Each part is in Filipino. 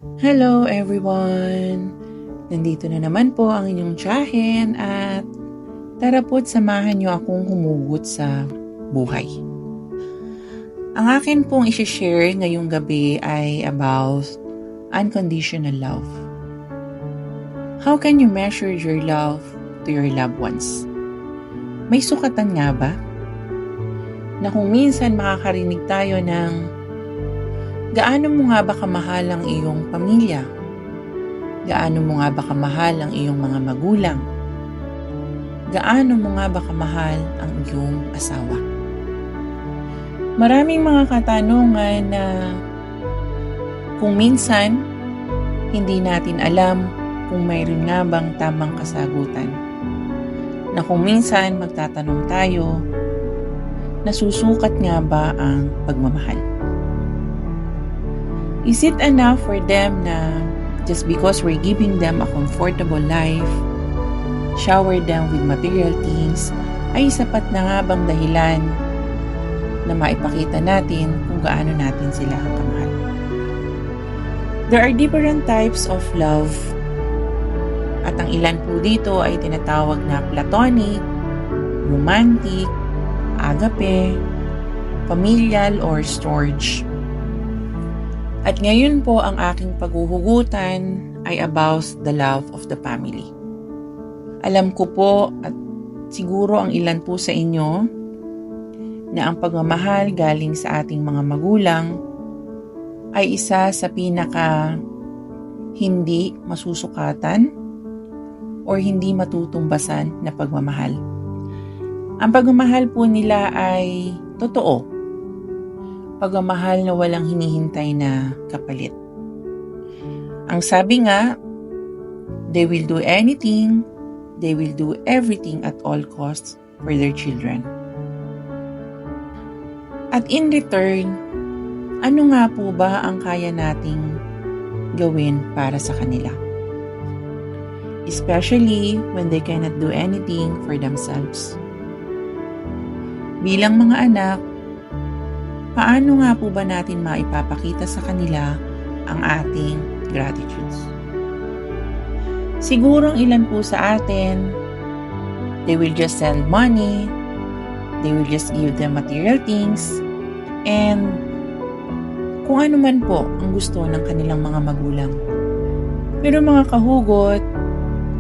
Hello everyone! Nandito na naman po ang inyong tiyahin at tara po't samahan niyo akong humugot sa buhay. Ang akin pong isi-share ngayong gabi ay about unconditional love. How can you measure your love to your loved ones? May sukatan nga ba? Na kung minsan makakarinig tayo ng gaano mo nga ba kamahal ang iyong pamilya? Gaano mo nga ba kamahal ang iyong mga magulang? Gaano mo nga ba kamahal ang iyong asawa? Maraming mga katanungan na kung minsan hindi natin alam kung mayroon nga bang tamang kasagutan. Na kung minsan magtatanong tayo, nasusukat nga ba ang pagmamahal? Is it enough for them na just because we're giving them a comfortable life, shower them with material things, ay sapat na nga bang dahilan na maipakita natin kung gaano natin sila kamahal? There are different types of love at ang ilan po dito ay tinatawag na platonic, romantic, agape, familial, or storge. At ngayon po ang aking paghuhugutan ay about the love of the family. Alam ko po at siguro ang ilan po sa inyo na ang pagmamahal galing sa ating mga magulang ay isa sa pinaka hindi masusukatan or hindi matutumbasan na pagmamahal. Ang pagmamahal po nila ay totoo. Pagmamahal na walang hinihintay na kapalit. Ang sabi nga, they will do anything, they will do everything at all costs for their children. At in return, ano nga po ba ang kaya nating gawin para sa kanila? Especially when they cannot do anything for themselves. Bilang mga anak, paano nga po ba natin maipapakita sa kanila ang ating gratitude? Siguro ang ilan po sa atin, they will just send money, they will just give them material things, and kung ano man po ang gusto ng kanilang mga magulang. Pero mga kahugot,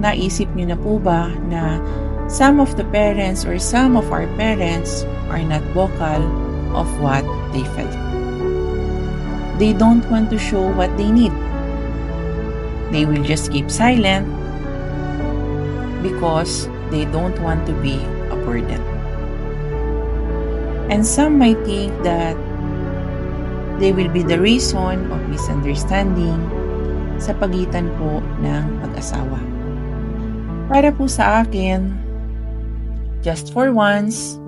naisip niyo na po ba na some of the parents or some of our parents are not vocal of what they felt. They don't want to show what they need. They will just keep silent because they don't want to be a burden. And some might think that they will be the reason of misunderstanding sa pagitan po ng mag-asawa. Para po sa akin, just for once,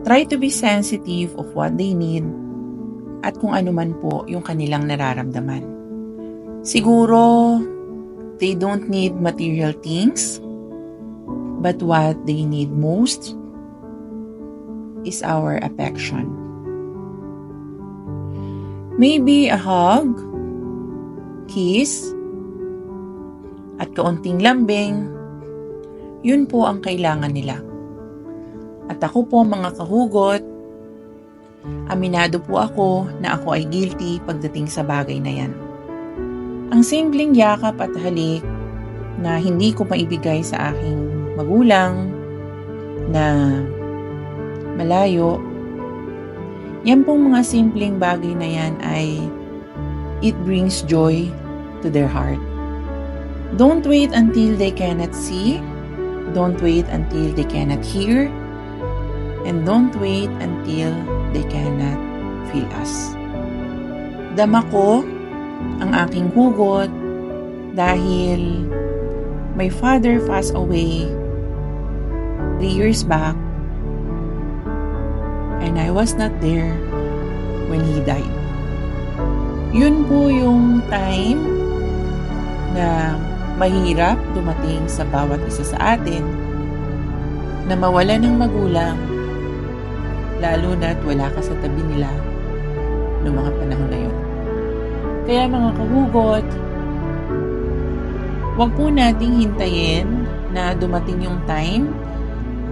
try to be sensitive of what they need at kung ano man po yung kanilang nararamdaman. Siguro, they don't need material things, but what they need most is our affection. Maybe a hug, kiss, at kaunting lambing, yun po ang kailangan nila. At ako po mga kahugot, aminado po ako na ako ay guilty pagdating sa bagay na yan. Ang simpleng yakap at halik na hindi ko maibigay sa aking magulang na malayo, yan pong mga simpleng bagay na yan ay it brings joy to their heart. Don't wait until they cannot see, don't wait until they cannot hear, and don't wait until they cannot feel us. Dama ko ang aking hugot dahil my father passed away 3 years back and I was not there when he died. Yun po yung time na mahirap dumating sa bawat isa sa atin na mawala ng magulang, lalo na't wala ka sa tabi nila noong mga panahon na yun. Kaya mga kahugot, huwag po nating hintayin na dumating yung time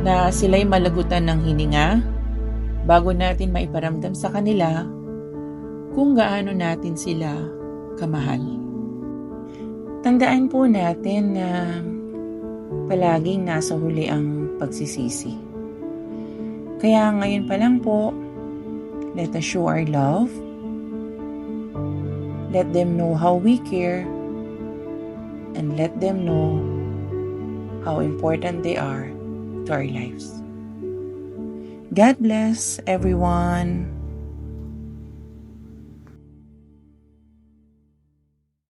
na sila'y malagutan ng hininga bago natin maiparamdam sa kanila kung gaano natin sila kamahal. Tandaan po natin na palaging nasa huli ang pagsisisi. Kaya ngayon pa lang po, let us show our love. Let them know how we care. And let them know how important they are to our lives. God bless everyone.